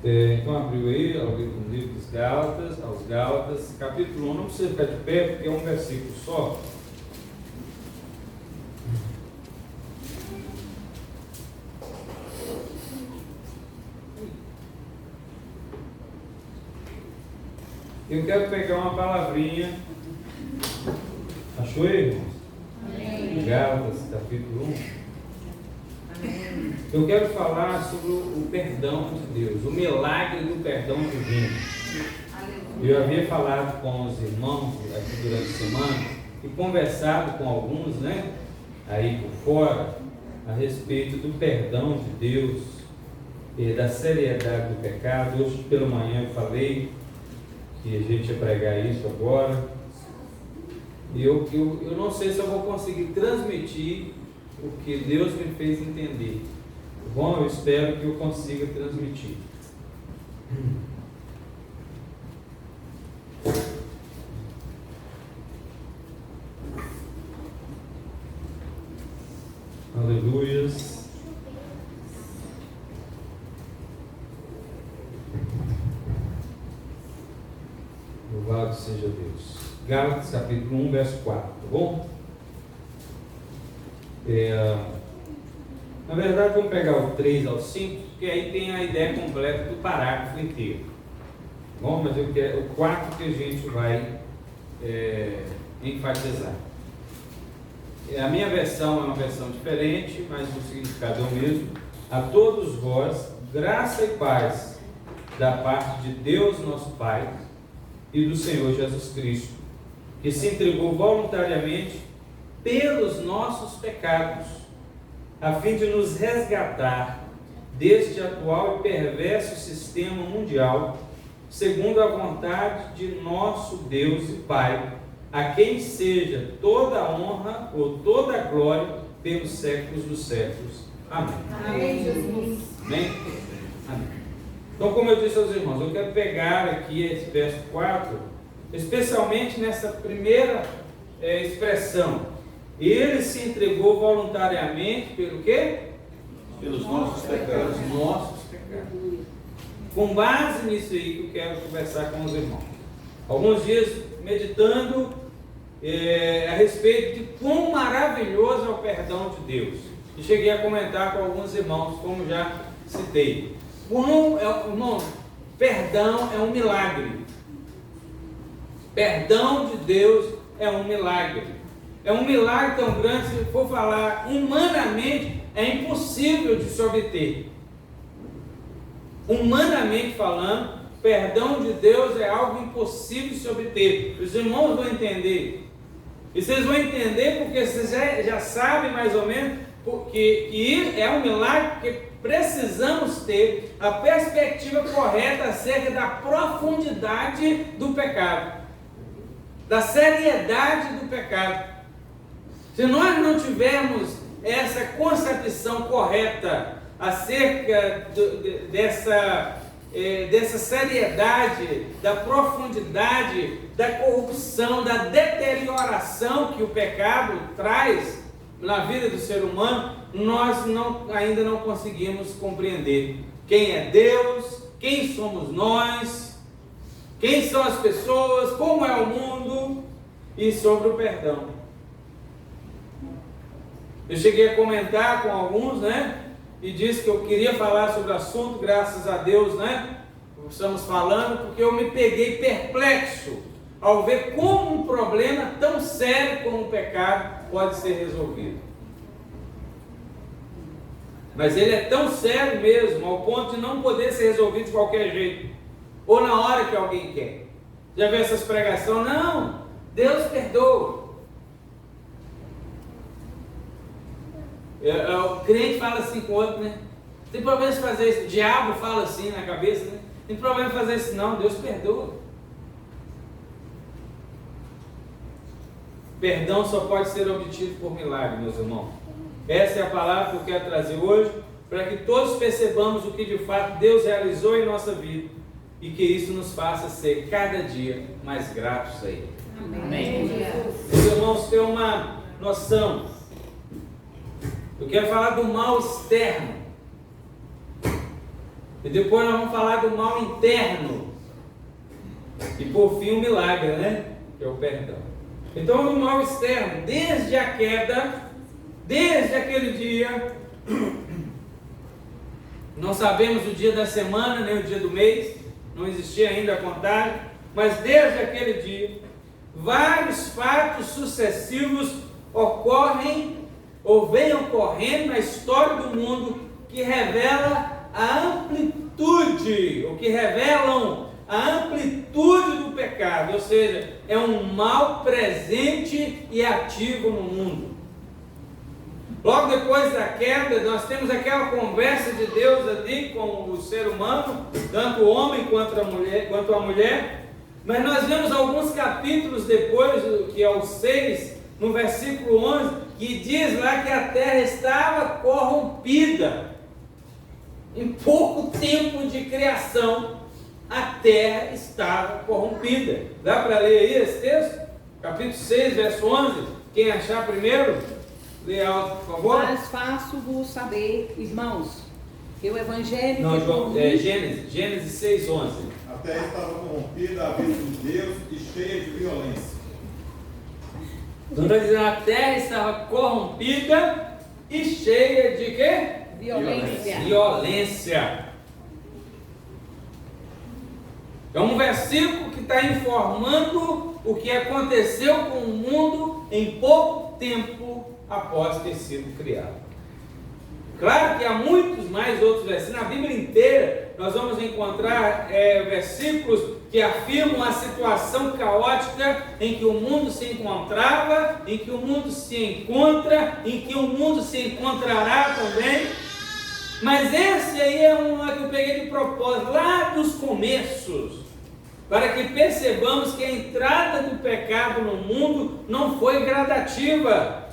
Então abriu aí o livro dos Gálatas, aos Gálatas, capítulo 1, não precisa ficar de pé, porque é um versículo só. Eu quero pegar uma palavrinha. Achou aí, irmãos? Amém. Gálatas, capítulo 1. Eu quero falar sobre o perdão de Deus, o milagre do perdão divino. Eu havia falado com os irmãos aqui durante a semana e conversado com alguns, né, aí por fora, a respeito do perdão de Deus e da seriedade do pecado. Hoje pela manhã eu falei que a gente ia pregar isso agora. E eu não sei se eu vou conseguir transmitir o que Deus me fez entender. Bom, eu espero que eu consiga transmitir. Aleluias. Louvado seja Deus. Gálatas capítulo 1, verso 4, tá bom? Na verdade, vamos pegar o 3 ao 5, porque aí tem a ideia completa do parágrafo inteiro. Bom, mas eu quero o 4 que a gente vai enfatizar. A minha versão é uma versão diferente, mas o significado é o mesmo. A todos vós, graça e paz da parte de Deus nosso Pai e do Senhor Jesus Cristo, que se entregou voluntariamente pelos nossos pecados, a fim de nos resgatar deste atual e perverso sistema mundial, segundo a vontade de nosso Deus e Pai, a quem seja toda a honra ou toda a glória pelos séculos dos séculos. Amém. Amém, Jesus. Amém? Amém. Então, como eu disse aos irmãos, eu quero pegar aqui esse verso 4, especialmente nessa primeira expressão. Ele se entregou voluntariamente pelo quê? Pelos nossos pecados. Nossos pecados. Com base nisso aí que eu quero conversar com os irmãos. Alguns dias meditando a respeito de quão maravilhoso é o perdão de Deus. E cheguei a comentar com alguns irmãos, como já citei. Irmão, perdão é um milagre. Perdão de Deus é um milagre. É um milagre tão grande, se for falar humanamente, é impossível de se obter. Humanamente falando, perdão de Deus é algo impossível de se obter. Os irmãos vão entender. E vocês vão entender porque vocês já sabem mais ou menos que é um milagre, porque precisamos ter a perspectiva correta acerca da profundidade do pecado, da seriedade do pecado. Se nós não tivermos essa concepção correta acerca dessa seriedade, da profundidade, da corrupção, da deterioração que o pecado traz na vida do ser humano, nós ainda não conseguimos compreender quem é Deus, quem somos nós, quem são as pessoas, como é o mundo e sobre o perdão. Eu cheguei a comentar com alguns, né? E disse que eu queria falar sobre o assunto, graças a Deus, né? Estamos falando, porque eu me peguei perplexo ao ver como um problema tão sério como o pecado pode ser resolvido. Mas ele é tão sério mesmo, ao ponto de não poder ser resolvido de qualquer jeito, ou na hora que alguém quer. Já viu essas pregações? Não, Deus perdoa. O crente fala assim com o outro, né? Tem problema de fazer isso. O diabo fala assim na cabeça, né? Tem problema de fazer isso, não. Deus perdoa. Perdão só pode ser obtido por milagre, meus irmãos. Essa é a palavra que eu quero trazer hoje, para que todos percebamos o que de fato Deus realizou em nossa vida e que isso nos faça ser cada dia mais gratos a Ele. Amém. Meus irmãos, ter uma noção. Eu quero falar do mal externo. E depois nós vamos falar do mal interno. E por fim o milagre, né? Que é o perdão. Então do mal externo, desde a queda, desde aquele dia, não sabemos o dia da semana, nem o dia do mês, não existia ainda a contagem, mas desde aquele dia, vários fatos sucessivos ocorrem ou vêm ocorrendo na história do mundo que revela a amplitude, ou que revelam a amplitude do pecado, ou seja, é um mal presente e ativo no mundo. Logo depois da queda, nós temos aquela conversa de Deus ali com o ser humano, tanto o homem quanto a mulher, mas nós vemos alguns capítulos depois, que é o 6, no versículo 11, que diz lá que a terra estava corrompida. Em pouco tempo de criação, a terra estava corrompida. Dá para ler aí esse texto? Capítulo 6, verso 11. Quem achar primeiro, lê alto, por favor. Mas faço-vos saber, irmãos, que o evangelho... Não, João, Gênesis 6, 11. A terra estava corrompida à vista de Deus e cheia de violência. Então está dizendo, a terra estava corrompida e cheia de quê? Violência. Violência. É um versículo que está informando o que aconteceu com o mundo em pouco tempo após ter sido criado. Claro que há muitos mais outros versículos. Na Bíblia inteira nós vamos encontrar versículos que afirmam a situação caótica em que o mundo se encontrava, em que o mundo se encontra, em que o mundo se encontrará também. Mas esse aí é uma que eu peguei de propósito, lá dos começos, para que percebamos que a entrada do pecado no mundo não foi gradativa.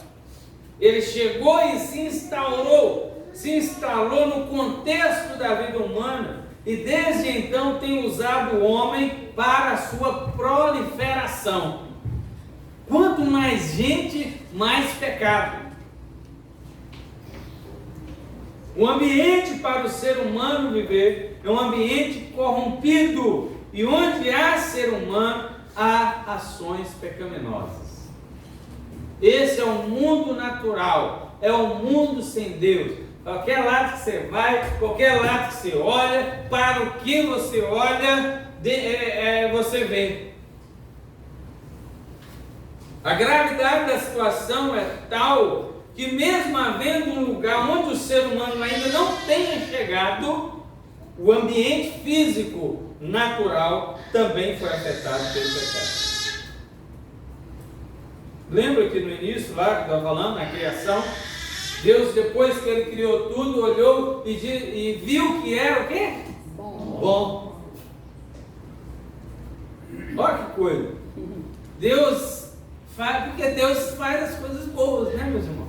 Ele chegou e se instalou no contexto da vida humana, e desde então tem usado o homem para a sua proliferação. Quanto mais gente, mais pecado. O ambiente para o ser humano viver é um ambiente corrompido, e onde há ser humano, há ações pecaminosas. Esse é o mundo natural, é o mundo sem Deus. Qualquer lado que você vai, qualquer lado que você olha, para o que você olha, você vê. A gravidade da situação é tal que, mesmo havendo um lugar onde o ser humano ainda não tenha chegado, o ambiente físico natural também foi afetado pelo pecado. Lembra que no início, lá que estava falando, na criação, Deus, depois que Ele criou tudo, olhou e viu que era o quê? Bom. Olha que coisa. Deus faz, porque Deus faz as coisas boas, né, meus irmãos?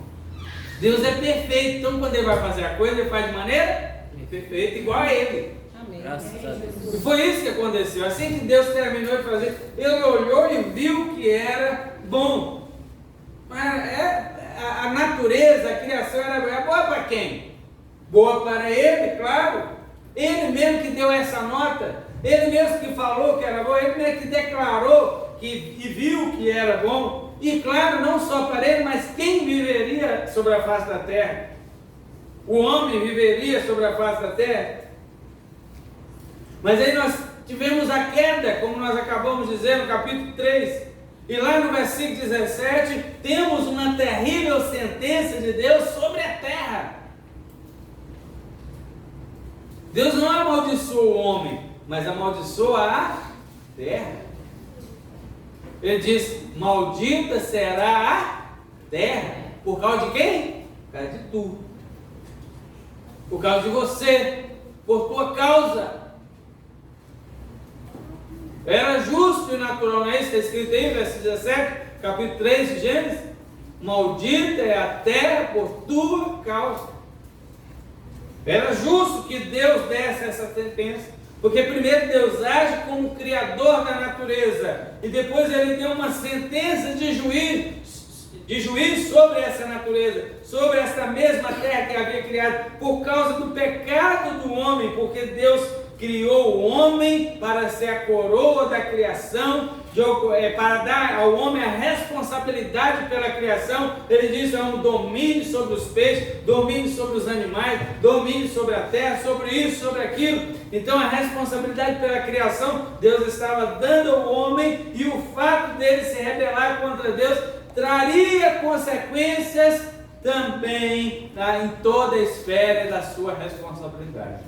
Deus é perfeito, então quando Ele vai fazer a coisa, Ele faz de maneira perfeita, igual a Ele. Amém. Graças a Deus. E foi isso que aconteceu. Assim que Deus terminou de fazer, Ele olhou e viu que era bom. Mas a natureza, a criação era boa para quem? Boa para Ele, claro. Ele mesmo que deu essa nota, Ele mesmo que falou que era bom, Ele mesmo que declarou e viu que era bom. E claro, não só para Ele, mas quem viveria sobre a face da terra? O homem viveria sobre a face da terra? Mas aí nós tivemos a queda, como nós acabamos de dizer no capítulo 3. E lá no versículo 17, temos uma terrível sentença de Deus sobre a terra. Deus não amaldiçoa o homem, mas amaldiçoa a terra. Ele diz, maldita será a terra. Por causa de quem? Por causa de tu. Por causa de você. Por tua causa. Era justo e natural, não é isso que está escrito aí, verso 17, capítulo 3 de Gênesis? Maldita é a terra por tua causa. Era justo que Deus desse essa sentença, porque primeiro Deus age como criador da natureza, e depois Ele deu uma sentença de de juízo sobre essa natureza, sobre essa mesma terra que havia criado, por causa do pecado do homem, porque Deus criou o homem para ser a coroa da criação, para dar ao homem a responsabilidade pela criação. Ele diz: é um domínio sobre os peixes, domínio sobre os animais, domínio sobre a terra, sobre isso, sobre aquilo. Então a responsabilidade pela criação Deus estava dando ao homem, e o fato dele se rebelar contra Deus traria consequências também em toda a esfera da sua responsabilidade.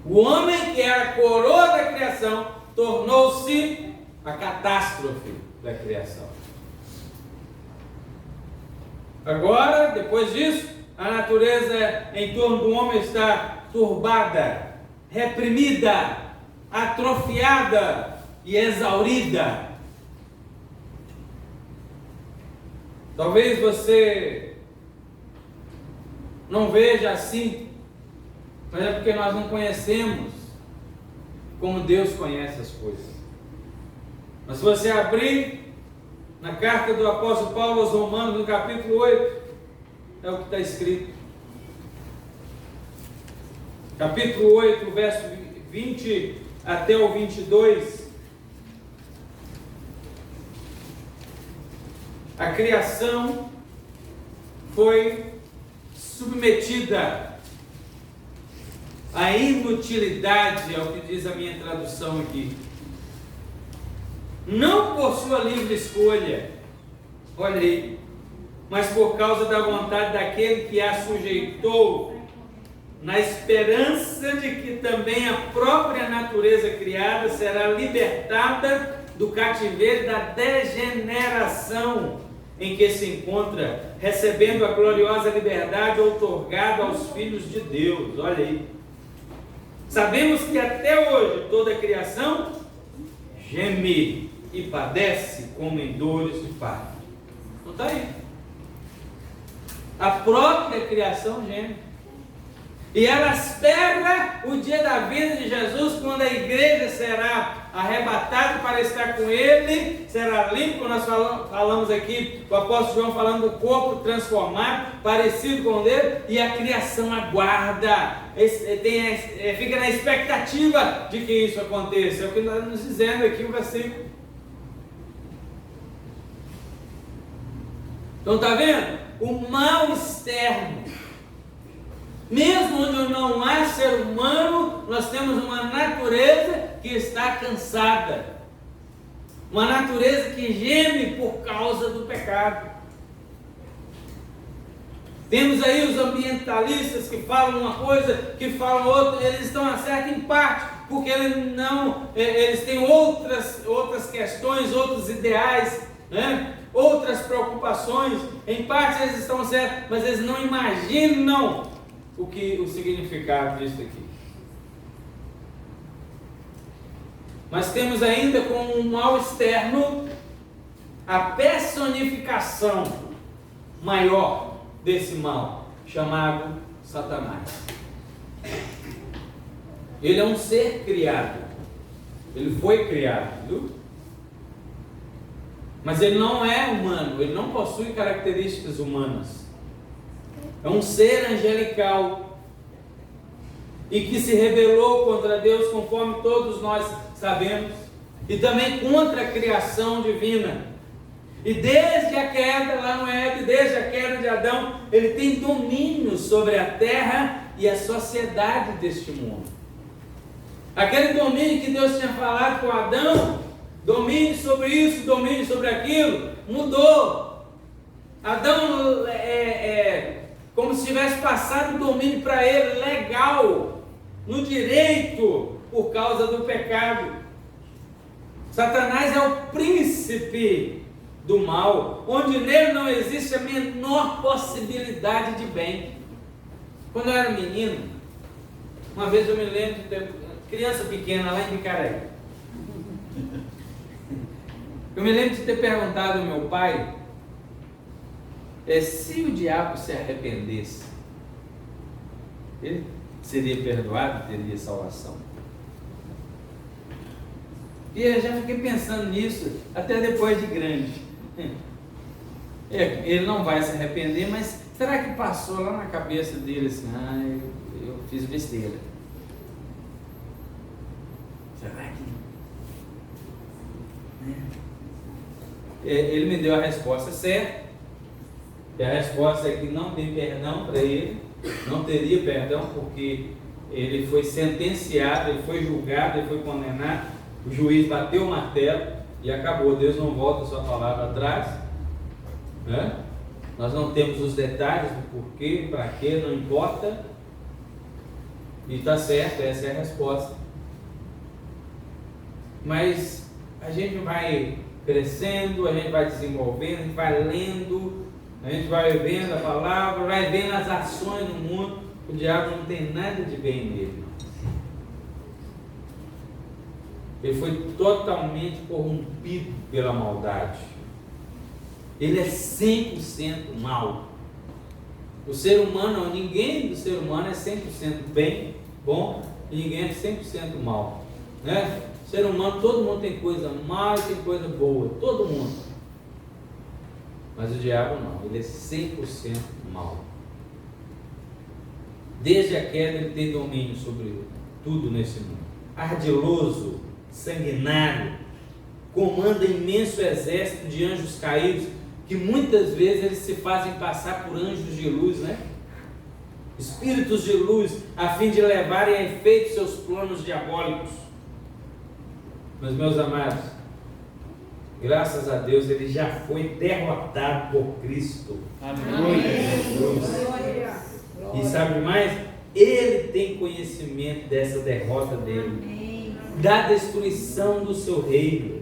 O homem, que era a coroa da criação, tornou-se a catástrofe da criação. Agora, depois disso, a natureza em torno do homem está turbada, reprimida, atrofiada e exaurida. Talvez você não veja assim, mas é porque nós não conhecemos como Deus conhece as coisas. Mas se você abrir na carta do apóstolo Paulo aos Romanos, no capítulo 8, é o que está escrito. Capítulo 8, verso 20 até o 22. A criação foi submetida à inutilidade, é o que diz a minha tradução aqui. Não por sua livre escolha, olha aí, mas por causa da vontade daquele que a sujeitou, na esperança de que também a própria natureza criada será libertada do cativeiro da degeneração em que se encontra, recebendo a gloriosa liberdade outorgada aos filhos de Deus. Olha aí. Sabemos que até hoje toda a criação geme e padece como em dores de parto. Não está aí. A própria criação geme. E ela espera o dia da vida de Jesus, quando a igreja será arrebatada para estar com Ele, será limpo. Nós falamos aqui, o apóstolo João falando do corpo transformado, parecido com o dele, e a criação aguarda, fica na expectativa de que isso aconteça. É o que nós estamos dizendo aqui o versículo. Então está vendo? O mal externo. Mesmo onde não há ser humano, nós temos uma natureza que está cansada. Uma natureza que geme por causa do pecado. Temos aí os ambientalistas que falam uma coisa, que falam outra, eles estão acertos em parte, porque eles têm outras questões, outros ideais, né? Outras preocupações. Em parte eles estão certos, mas eles não imaginam o significado disso aqui. Mas temos ainda como um mal externo a personificação maior desse mal, chamado Satanás. Ele é um ser criado, ele foi criado, viu? Mas ele não é humano, ele não possui características humanas. É um ser angelical e que se rebelou contra Deus, conforme todos nós sabemos, e também contra a criação divina. E desde a queda lá no Éden, desde a queda de Adão, ele tem domínio sobre a terra e a sociedade deste mundo. Aquele domínio que Deus tinha falado com Adão, domínio sobre isso, domínio sobre aquilo, mudou. Adão como se tivesse passado o domínio para ele, legal, no direito, por causa do pecado. Satanás é o príncipe do mal, onde nele não existe a menor possibilidade de bem. Quando eu era menino, uma vez eu me lembro de ter criança pequena lá em Bicaré. Eu me lembro de ter perguntado ao meu pai, se o diabo se arrependesse, ele seria perdoado, teria salvação? E eu já fiquei pensando nisso até depois de grande. Ele não vai se arrepender, mas será que passou lá na cabeça dele assim, eu fiz besteira? Será que... Ele me deu a resposta certa, e a resposta é que não tem perdão para ele, não teria perdão, porque ele foi sentenciado, ele foi julgado, ele foi condenado, o juiz bateu o martelo e acabou. Deus não volta a sua palavra atrás, né? Nós não temos os detalhes do porquê, para quê, não importa, e está certo, essa é a resposta. Mas a gente vai crescendo, a gente vai desenvolvendo, a gente vai lendo, a gente vai vendo a palavra, vai vendo as ações no mundo. O diabo não tem nada de bem nele. Ele foi totalmente corrompido pela maldade. Ele é 100% mal. O ser humano, ninguém do ser humano é 100% bem, bom, e ninguém é 100% mal, né? O ser humano, todo mundo tem coisa má e tem coisa boa, todo mundo. Mas o diabo não, ele é 100% mal. Desde a queda ele tem domínio sobre tudo nesse mundo. Ardiloso, sanguinário, comanda imenso exército de anjos caídos, que muitas vezes eles se fazem passar por anjos de luz, né? Espíritos de luz, a fim de levarem a efeito seus planos diabólicos. Mas, meus amados, graças a Deus, ele já foi derrotado por Cristo. Amém. E sabe mais? Ele tem conhecimento dessa derrota dele, da destruição do seu reino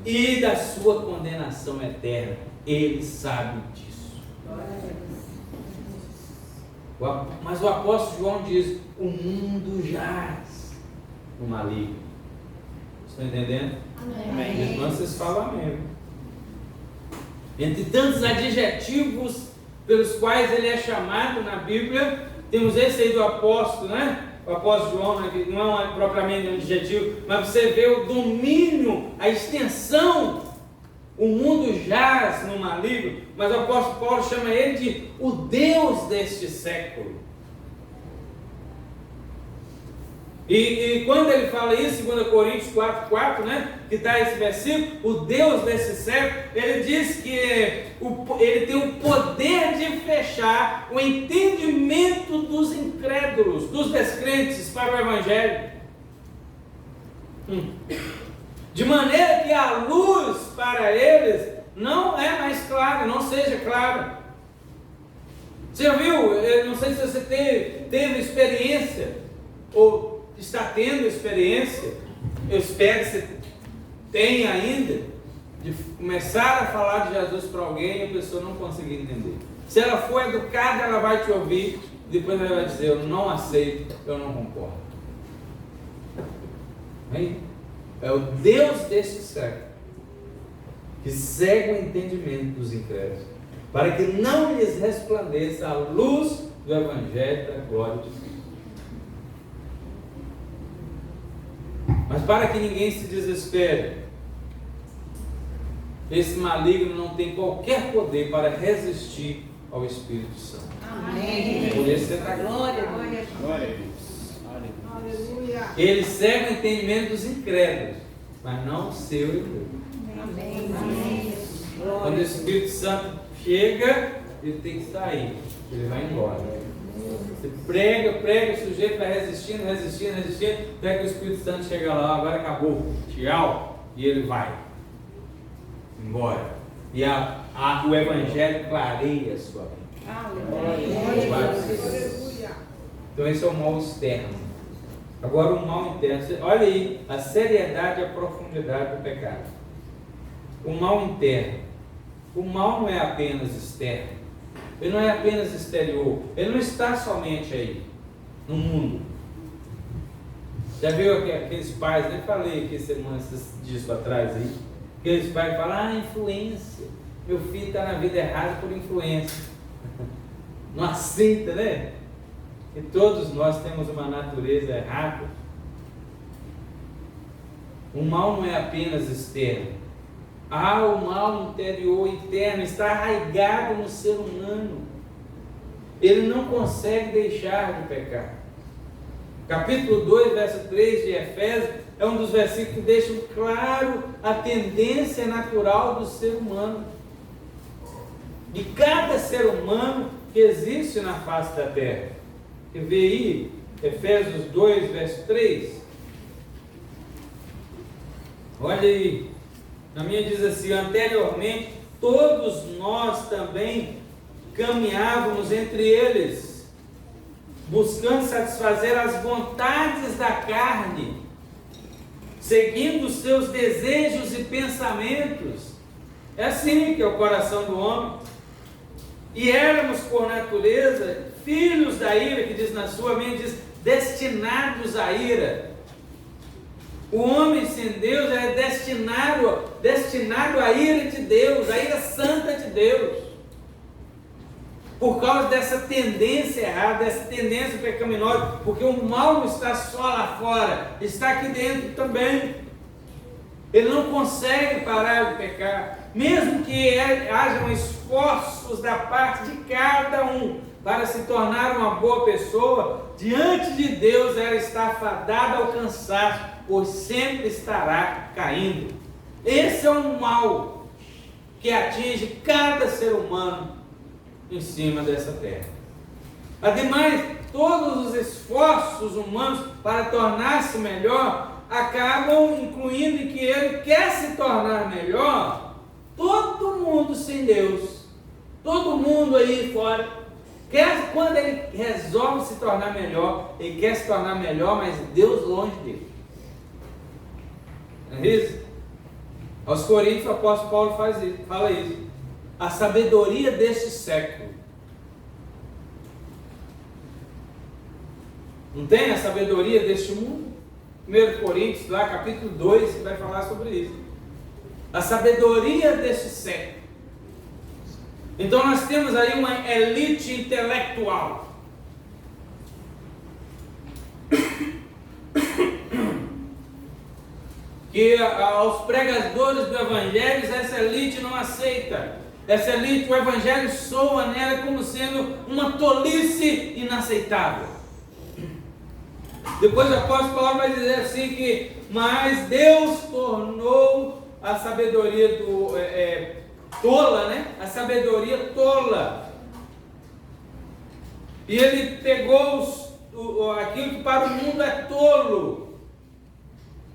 e da sua condenação eterna. Ele sabe disso. Mas o apóstolo João diz: o mundo jaz no maligno. Estão entendendo? Amém. Irmãs, vocês falam amém. Entre tantos adjetivos pelos quais ele é chamado na Bíblia, temos esse aí do apóstolo, né? O apóstolo João, né, que não é propriamente um adjetivo, mas você vê o domínio, a extensão. O mundo jaz no maligno, mas o apóstolo Paulo chama ele de o Deus deste século. E quando ele fala isso, 2 Coríntios 4,4, né, que está esse versículo, o Deus desse século, ele diz que ele tem o poder de fechar o entendimento dos incrédulos, dos descrentes para o Evangelho. De maneira que a luz para eles não é mais clara, não seja clara. Você já viu? Eu não sei se você teve experiência, ou está tendo experiência, eu espero que você tenha ainda, de começar a falar de Jesus para alguém e a pessoa não conseguir entender. Se ela for educada, ela vai te ouvir, depois ela vai dizer: eu não aceito, eu não concordo. É o Deus deste século que cega o entendimento dos incrédulos, para que não lhes resplandeça a luz do Evangelho da glória de Deus. Mas para que ninguém se desespere, esse maligno não tem qualquer poder para resistir ao Espírito Santo. Amém. Por isso você está Glória Glória a Deus. Aleluia. Ele cega o entendimento dos incrédulos, mas não o seu e o meu. Amém. Quando o Espírito Santo chega, ele tem que sair, ele vai embora. Você prega, o sujeito vai resistindo, até que o Espírito Santo chega lá: agora acabou, tchau, e ele vai embora. E o Evangelho clareia a sua vida. Aleluia. Então esse é o mal externo. Agora o mal interno. Olha aí a seriedade e a profundidade do pecado. O mal interno. O mal não é apenas externo. Ele não é apenas exterior. Ele não está somente aí, no mundo. Já viu aqueles pais, nem falei aqui esses dias atrás aí, aqueles pais que falam: influência. Meu filho está na vida errada por influência. Não aceita, né? E todos nós temos uma natureza errada. O mal não é apenas externo. Há o mal interior interno, está arraigado no ser humano. Ele não consegue deixar de pecar. Capítulo 2, verso 3 de Efésios, é um dos versículos que deixam claro a tendência natural do ser humano. De cada ser humano que existe na face da terra. Quer ver aí? Efésios 2, verso 3. Olha aí. Na minha diz assim: anteriormente, todos nós também caminhávamos entre eles, buscando satisfazer as vontades da carne, seguindo os seus desejos e pensamentos. É assim que é o coração do homem. E éramos, por natureza, filhos da ira, que diz na sua mente, diz, destinados à ira. O homem sem Deus é destinado à ira de Deus, à ira santa de Deus. Por causa dessa tendência errada, dessa tendência pecaminosa, porque o mal não está só lá fora, está aqui dentro também. Ele não consegue parar de pecar, mesmo que hajam esforços da parte de cada um para se tornar uma boa pessoa, diante de Deus ela está fadada ao cansaço, pois sempre estará caindo. Esse é um mal que atinge cada ser humano em cima dessa terra. Ademais, todos os esforços humanos para tornar-se melhor acabam incluindo em que ele quer se tornar melhor. Todo mundo sem Deus, todo mundo aí fora, quando ele resolve se tornar melhor, ele quer se tornar melhor, mas Deus longe dele. Não é isso? Aos Coríntios, o apóstolo Paulo fala isso. A sabedoria deste século. Não tem a sabedoria deste mundo? 1 Coríntios, lá, capítulo 2, que vai falar sobre isso. A sabedoria deste século. Então nós temos aí uma elite intelectual. Que aos pregadores do Evangelho essa elite não aceita. Essa elite, o Evangelho soa nela como sendo uma tolice inaceitável. Depois o apóstolo Paulo vai dizer assim que, mas Deus tornou a sabedoria tola, né? A sabedoria tola. E ele pegou aquilo que para o mundo é tolo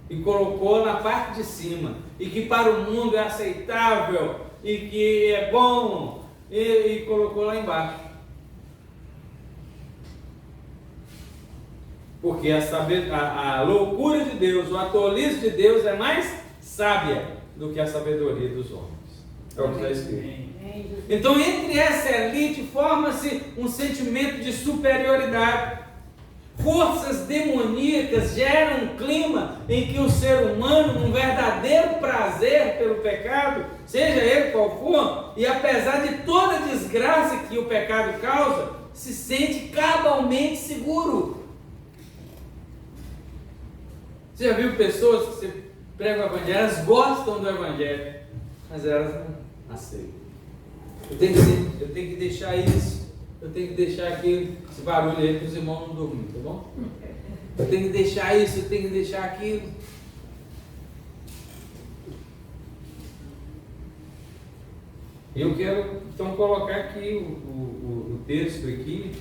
e colocou na parte de cima, e que para o mundo é aceitável e que é bom, e colocou lá embaixo. Porque a loucura de Deus, ou a tolice de Deus é mais sábia do que a sabedoria dos homens. É o que está escrito. Então, entre essa elite forma-se um sentimento de superioridade. Forças demoníacas geram um clima em que o ser humano, num verdadeiro prazer pelo pecado, seja ele qual for, e apesar de toda a desgraça que o pecado causa, se sente cabalmente seguro. Você já viu pessoas que você prega o Evangelho, elas gostam do Evangelho, mas elas não aceitam. Eu tenho que deixar isso, eu tenho que deixar aquilo, esse barulho aí para os irmãos não dormirem, tá bom? Eu tenho que deixar isso, eu tenho que deixar aquilo. Eu quero então colocar aqui o texto aqui,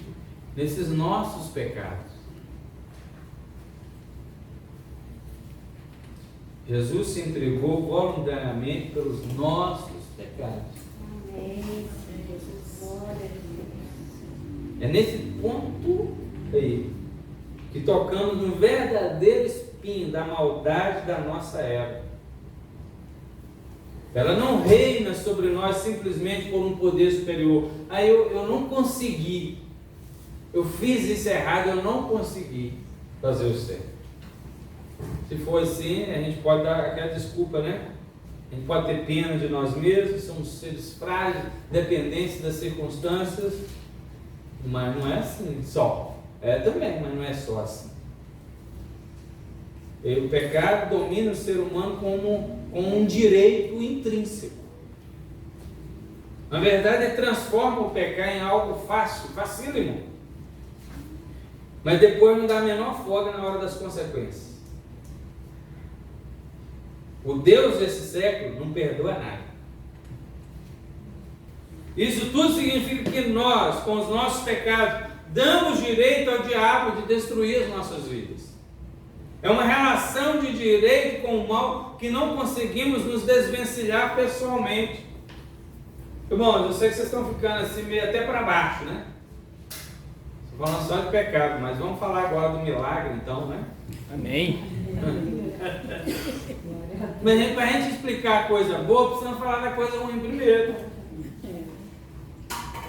nesses nossos pecados. Jesus se entregou voluntariamente pelos nossos pecados. Amém. Glória a Deus. É nesse ponto aí que tocamos no verdadeiro espinho da maldade da nossa época. Ela não reina sobre nós simplesmente por um poder superior. Aí eu não consegui, eu fiz isso errado, eu não consegui fazer o certo. Se for assim, a gente pode dar aquela desculpa, né? A gente pode ter pena de nós mesmos, somos seres frágeis, dependentes das circunstâncias, mas não é assim só. É também, mas não é só assim. E o pecado domina o ser humano como como um direito intrínseco. Na verdade, ele transforma o pecar em algo fácil, facílimo. Mas depois não dá a menor folga na hora das consequências. O Deus desse século não perdoa nada. Isso tudo significa que nós, com os nossos pecados, damos direito ao diabo de destruir as nossas vidas. É uma relação de direito com o mal que não conseguimos nos desvencilhar pessoalmente. Irmãos, eu sei que vocês estão ficando assim meio até para baixo, né? Estou falando só de pecado, mas vamos falar agora do milagre então, né? Amém. Mas para a gente explicar a coisa boa, precisamos falar da coisa ruim primeiro.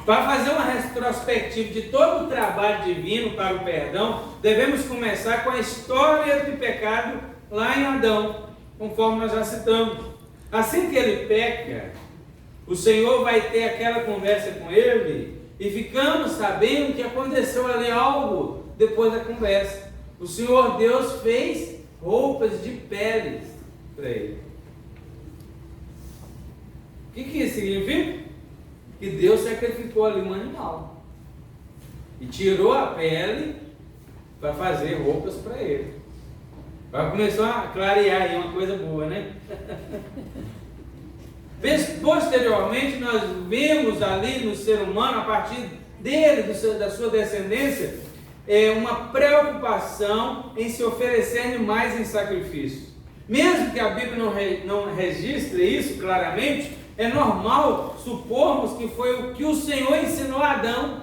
Para fazer uma retrospectiva de todo o trabalho divino para o perdão, devemos começar com a história do pecado lá em Adão, conforme nós já citamos. Assim que ele peca, o Senhor vai ter aquela conversa com ele e ficamos sabendo que aconteceu ali algo depois da conversa. O Senhor Deus fez roupas de peles para ele. O que isso significa? Que Deus sacrificou ali um animal e tirou a pele para fazer roupas para ele. Vai começar a clarear aí uma coisa boa, né? Posteriormente nós vemos ali no ser humano, a partir dele, da sua descendência, uma preocupação em se oferecer animais em sacrifício. Mesmo que a Bíblia não registre isso claramente, é normal supormos que foi o que o Senhor ensinou a Adão.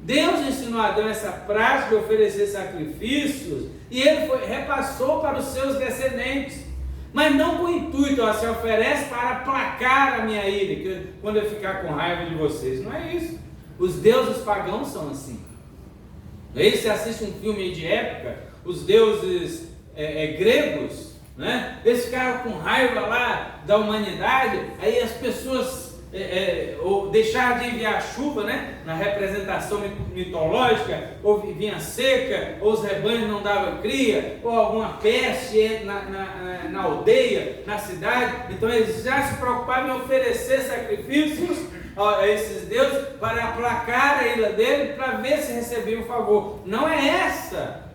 Deus ensinou a Adão essa prática de oferecer sacrifícios e ele repassou para os seus descendentes. Mas não com o intuito, se oferece para aplacar a minha ira, quando eu ficar com raiva de vocês. Não é isso. Os deuses pagãos são assim. Aí você assiste um filme de época, os deuses gregos, né? Eles ficaram com raiva lá da humanidade, aí as pessoas deixaram de enviar chuva, né? Na representação mitológica, ou vinha seca, ou os rebanhos não davam cria, ou alguma peste na aldeia, na cidade. Então eles já se preocupavam em oferecer sacrifícios a esses deuses para aplacar a ira dele, para ver se recebiam um favor. Não é essa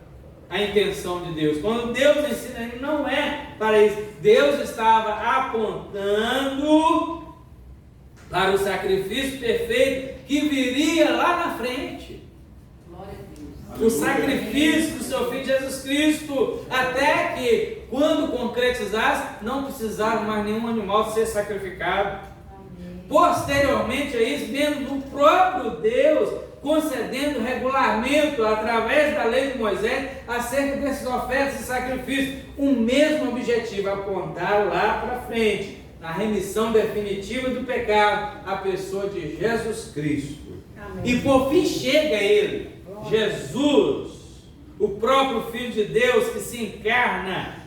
a intenção de Deus. Quando Deus ensina, ele não é para isso. Deus estava apontando para o sacrifício perfeito que viria lá na frente. O sacrifício do seu Filho Jesus Cristo, até que, quando concretizasse, não precisava mais nenhum animal ser sacrificado. Posteriormente a isso, vendo do próprio Deus concedendo regulamento através da lei de Moisés acerca desses ofertas e sacrifícios, o mesmo objetivo, apontar lá para frente, na remissão definitiva do pecado, a pessoa de Jesus Cristo. Amém. E por fim chega ele, Jesus, o próprio Filho de Deus que se encarna.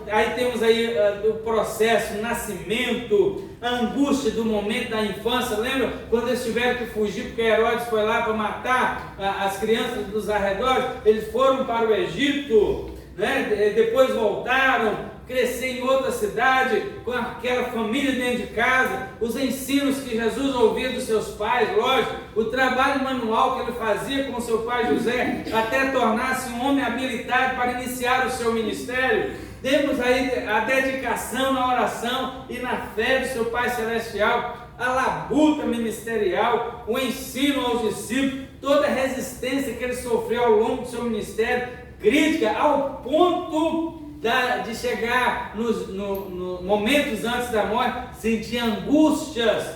Aí temos aí o processo, o nascimento, a angústia do momento da infância. Lembra quando eles tiveram que fugir porque Herodes foi lá para matar as crianças dos arredores? Eles foram para o Egito, né? Depois voltaram, crescer em outra cidade, com aquela família dentro de casa, os ensinos que Jesus ouvia dos seus pais, lógico, o trabalho manual que ele fazia com seu pai José, até tornar-se um homem habilitado para iniciar o seu ministério. Temos aí a dedicação na oração e na fé do seu Pai Celestial, a labuta ministerial, o ensino aos discípulos, toda a resistência que ele sofreu ao longo do seu ministério, crítica ao ponto de chegar nos momentos antes da morte, sentir angústias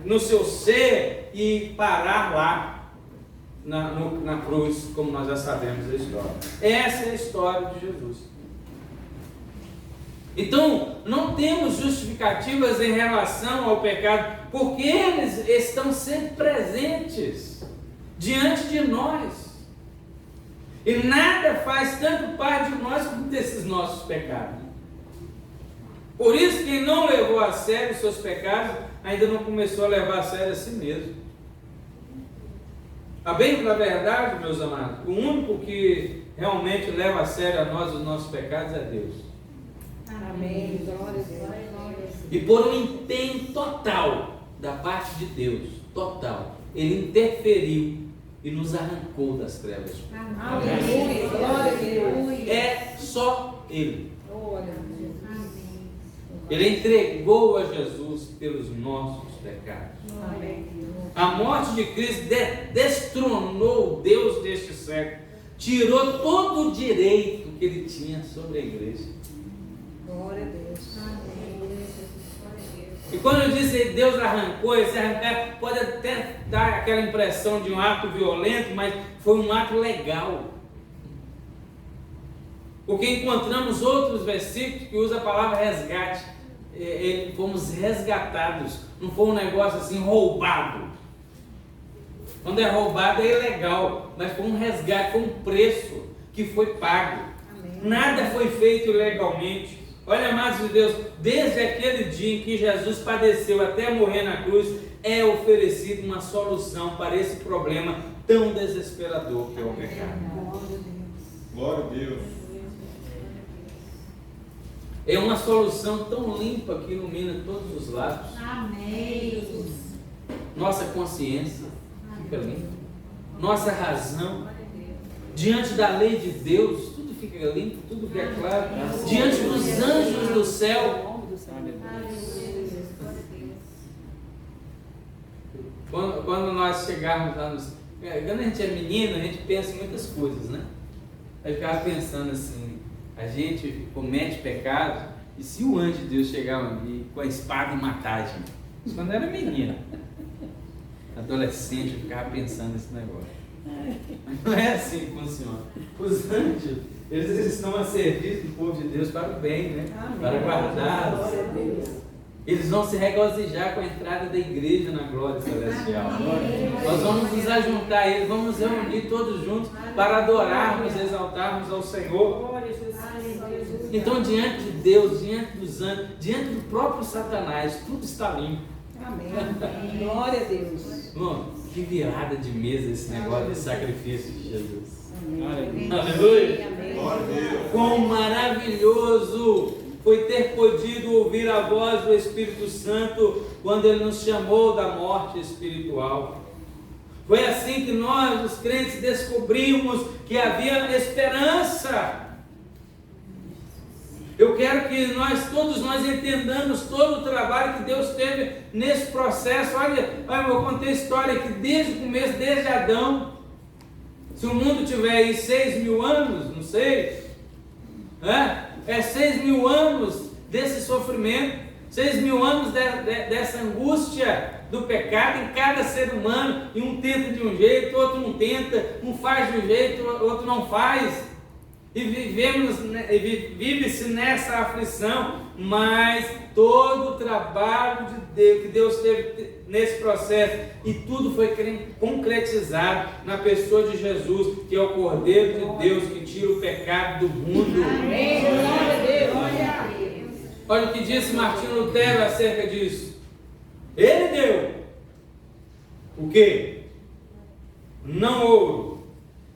no seu ser e parar lá na cruz, como nós já sabemos a história. Essa é a história de Jesus. Então, não temos justificativas em relação ao pecado, porque eles estão sempre presentes diante de nós. E nada faz tanto parte de nós como desses nossos pecados. Por isso, quem não levou a sério os seus pecados, ainda não começou a levar a sério a si mesmo. A bem da verdade, meus amados, o único que realmente leva a sério a nós os nossos pecados é Deus. Amém. Glória a Deus. E por um empenho total da parte de Deus, total, Ele interferiu e nos arrancou das trevas. Aleluia. Glória a Deus. É só Ele. Glória a Deus. Ele entregou a Jesus pelos nossos pecados. Amém. A morte de Cristo destronou Deus deste século, tirou todo o direito que Ele tinha sobre a igreja. Glória a Deus. E quando eu disse Deus arrancou, esse arrancar pode até dar aquela impressão de um ato violento, mas foi um ato legal. Porque encontramos outros versículos que usam a palavra resgate. Fomos resgatados, não foi um negócio assim roubado. Quando é roubado é ilegal, mas foi um resgate, foi um preço que foi pago. Amém. Nada foi feito ilegalmente. Olha, amados de Deus, desde aquele dia em que Jesus padeceu até morrer na cruz, é oferecida uma solução para esse problema tão desesperador que é o pecado. Glória a Deus. É uma solução tão limpa que ilumina todos os lados. Amém. Nossa consciência fica limpa. Nossa razão. Diante da lei de Deus, tudo fica limpo, tudo fica claro. Diante dos anjos do céu. Quando nós chegarmos lá quando a gente é menino, a gente pensa em muitas coisas, né? Aí ficava pensando assim, a gente comete pecado, e se o anjo de Deus chegar ali com a espada e matar a gente? Isso quando eu era menino. Adolescente, eu ficava pensando nesse negócio. Mas não é assim que funciona. Os anjos, eles estão a serviço do povo de Deus para o bem, né? Amém. Para guardá-los. Glória a Deus. Eles vão se regozijar com a entrada da igreja na glória celestial. Nós vamos nos ajuntar a eles, vamos nos reunir todos juntos para adorarmos, exaltarmos ao Senhor. Então, diante de Deus, diante dos anjos, diante do próprio Satanás, tudo está limpo. Amém. Glória a Deus. Irmão, que virada de mesa esse negócio de sacrifício de Jesus. Amém. Aleluia. Amém. Glória a Deus. Quão maravilhoso foi ter podido ouvir a voz do Espírito Santo quando Ele nos chamou da morte espiritual. Foi assim que nós, os crentes, descobrimos que havia esperança. Eu quero que todos nós entendamos todo o trabalho que Deus teve nesse processo. Olha, eu contei a história que desde o começo, desde Adão, se o mundo tiver aí 6.000 anos, não sei, é 6.000 anos desse sofrimento, 6.000 anos dessa angústia do pecado em cada ser humano, e um tenta de um jeito, outro não tenta, um faz de um jeito, outro não faz. E vive-se nessa aflição, mas todo o trabalho de Deus, que Deus teve nesse processo, e tudo foi concretizado na pessoa de Jesus, que é o Cordeiro de Deus, que tira o pecado do mundo. Amém. Glória a Deus. Olha o que disse Martinho Lutero acerca disso. Ele deu o quê? Não ouro,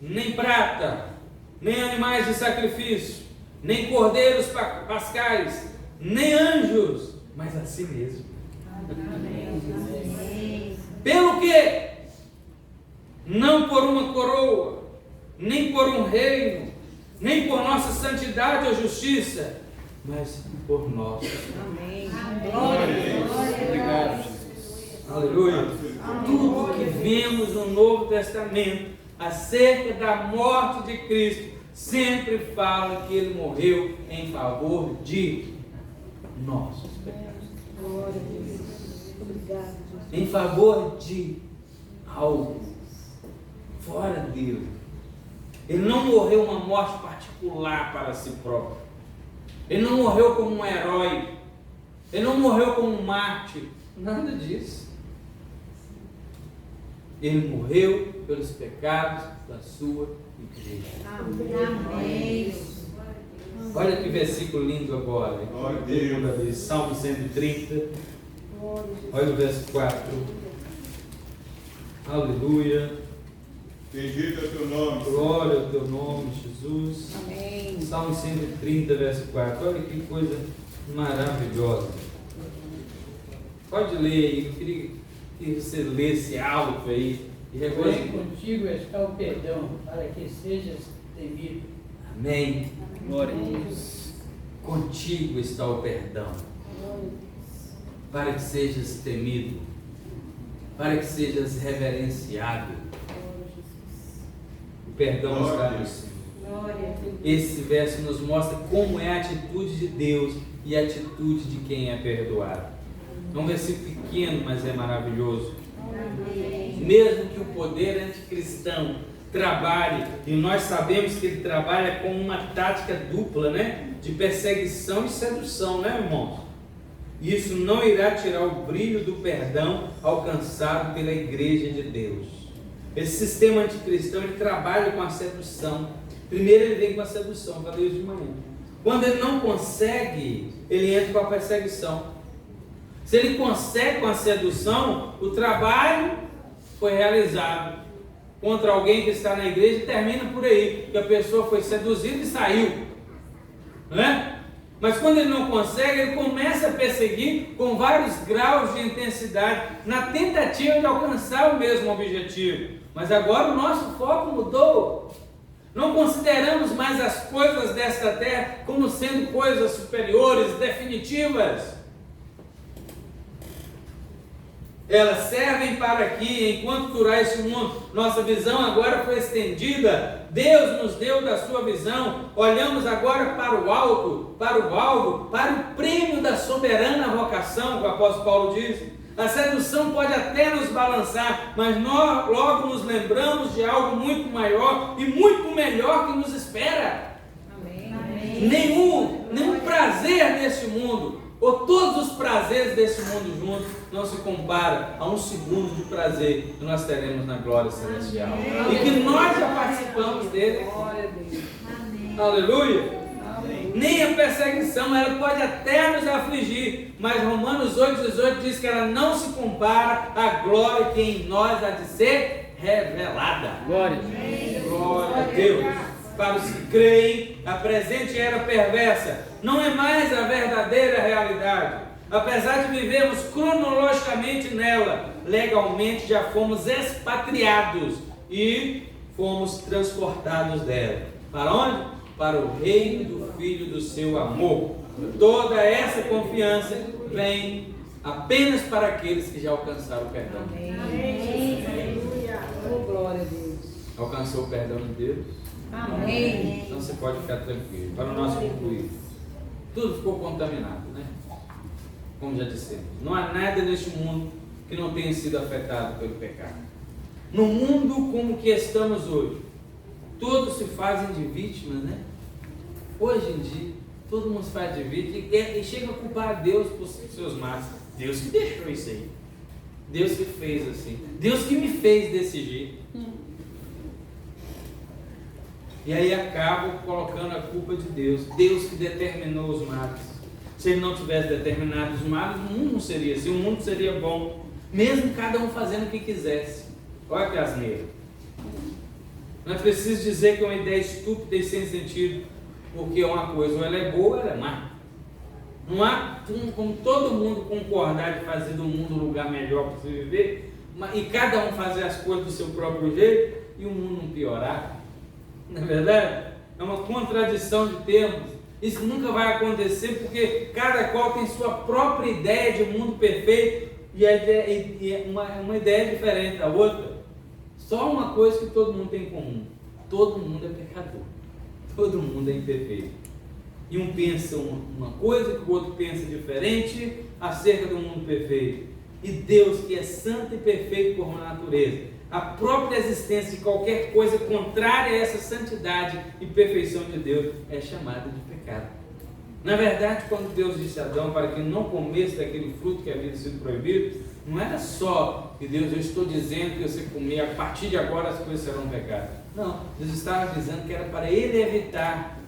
nem prata, nem animais de sacrifício, nem cordeiros pascais, nem anjos, mas a si mesmo. Pelo que? Não por uma coroa, nem por um reino, nem por nossa santidade ou justiça, mas por nós. Amém. Glória a Deus. Obrigado, Jesus. Aleluia. Tudo que vemos no Novo Testamento acerca da morte de Cristo sempre fala que Ele morreu em favor de nossos pecados. Glória a Deus. Obrigado, Jesus. Em favor de algo fora dele. Ele não morreu uma morte particular para si próprio. Ele não morreu como um herói. Ele não morreu como um mártir. Nada disso. Ele morreu pelos pecados da sua igreja. Amém. Olha que versículo lindo agora. Glória a Deus. Salmo 130. Olha o verso 4. Aleluia. Bendito é o teu nome. Glória ao teu nome, Jesus. Amém. Salmo 130, verso 4. Olha que coisa maravilhosa. Pode ler aí. Eu queria que você lesse alto aí. E Porém, regozije. contigo está o perdão, para que sejas temido. Amém. Glória a Deus. Contigo está o perdão, para que sejas temido, para que sejas reverenciado. O perdão está no Senhor. Esse verso nos mostra como é a atitude de Deus e a atitude de quem é perdoado. É um versículo pequeno, mas é maravilhoso. Mesmo que o poder anticristão trabalhe, e nós sabemos que ele trabalha com uma tática dupla, né? De perseguição e sedução, né, irmãos? Isso não irá tirar o brilho do perdão alcançado pela igreja de Deus. Esse sistema anticristão, ele trabalha com a sedução. Primeiro ele vem com a sedução, falei isso de manhã. Quando ele não consegue, ele entra com a perseguição. Se ele consegue com a sedução, o trabalho foi realizado contra alguém que está na igreja e termina por aí, que a pessoa foi seduzida e saiu, né? Mas quando ele não consegue, ele começa a perseguir com vários graus de intensidade, na tentativa de alcançar o mesmo objetivo. Mas agora o nosso foco mudou. Não consideramos mais as coisas desta terra como sendo coisas superiores, definitivas. Elas servem para que, enquanto durar este mundo, nossa visão agora foi estendida. Deus nos deu da sua visão. Olhamos agora para o alto, para o alvo, para o prêmio da soberana vocação, que o apóstolo Paulo diz. A sedução pode até nos balançar, mas nós logo nos lembramos de algo muito maior e muito melhor que nos espera. Amém. Nenhum prazer deste mundo, ou todos os prazeres desse mundo juntos, não se compara a um segundo de prazer que nós teremos na glória celestial. E que nós já participamos dele. Glória a Deus. Aleluia. Nem a perseguição, ela pode até nos afligir, mas Romanos 8,18 diz que ela não se compara à glória que em nós há de ser revelada. Glória. Glória a Deus. Para os que creem, a presente era perversa não é mais a verdadeira realidade. Apesar de vivermos cronologicamente nela, legalmente já fomos expatriados e fomos transportados dela. Para onde? Para o reino do Filho do seu amor. Toda essa confiança vem apenas para aqueles que já alcançaram o perdão. Amém. Oh, glória a Deus. Alcançou o perdão de Deus? Amém. Então você pode ficar tranquilo. Para nós concluir, tudo ficou contaminado, né? Como já dissemos, não há nada neste mundo que não tenha sido afetado pelo pecado. No mundo como que estamos hoje, todos se fazem de vítimas, né? Hoje em dia, todo mundo se faz de vítima e chega a culpar Deus por seus males. Deus que deixou isso aí. Deus que fez assim. Deus que me fez desse jeito. E aí acabam colocando a culpa de Deus. Deus que determinou os males. Se ele não tivesse determinado os males, o mundo não seria assim. O mundo seria bom. Mesmo cada um fazendo o que quisesse. Olha que asneira. Não é preciso dizer que é uma ideia estúpida e sem sentido. Porque uma coisa, ou ela é boa ou ela é má. Não há como todo mundo concordar de fazer do mundo um lugar melhor para se viver, e cada um fazer as coisas do seu próprio jeito, e o mundo não piorar. Não é verdade? É uma contradição de termos. Isso nunca vai acontecer porque cada qual tem sua própria ideia de mundo perfeito e uma ideia diferente da outra. Só uma coisa que todo mundo tem em comum: todo mundo é pecador, todo mundo é imperfeito. E um pensa uma coisa que o outro pensa diferente acerca do mundo perfeito. E Deus, que é santo e perfeito por natureza, a própria existência de qualquer coisa contrária a essa santidade e perfeição de Deus é chamada de pecado. Na verdade, quando Deus disse a Adão para que não comesse daquele fruto que havia sido proibido, não era só que Deus, eu estou dizendo que você comer, a partir de agora as coisas serão pecado. Não, Deus estava dizendo que era para ele evitar,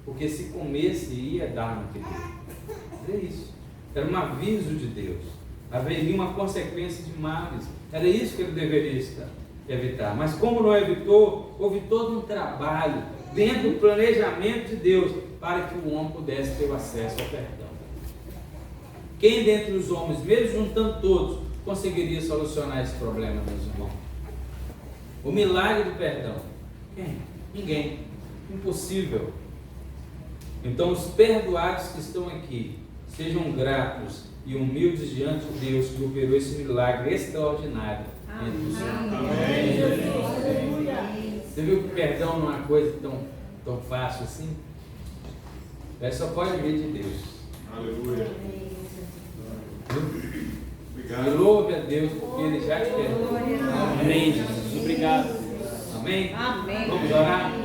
porque se comesse ia dar no que deu. Era isso. Era um aviso de Deus. Haveria uma consequência de males. Era isso que ele deveria estar evitar. Mas como não evitou, houve todo um trabalho dentro do planejamento de Deus para que o homem pudesse ter o acesso ao perdão. Quem dentre os homens, mesmo juntando todos, conseguiria solucionar esse problema, meus irmãos? O milagre do perdão. Quem? Ninguém. Impossível. Então os perdoados que estão aqui, sejam gratos e humildes diante de Deus que operou esse milagre extraordinário entre os homens. Você viu que o perdão não é uma coisa tão fácil assim? Só pode vir de Deus. Aleluia. E Obrigado. Louve a Deus porque Ele já te perdoou. Amém, Jesus. Obrigado. Amém? Amém. Vamos orar?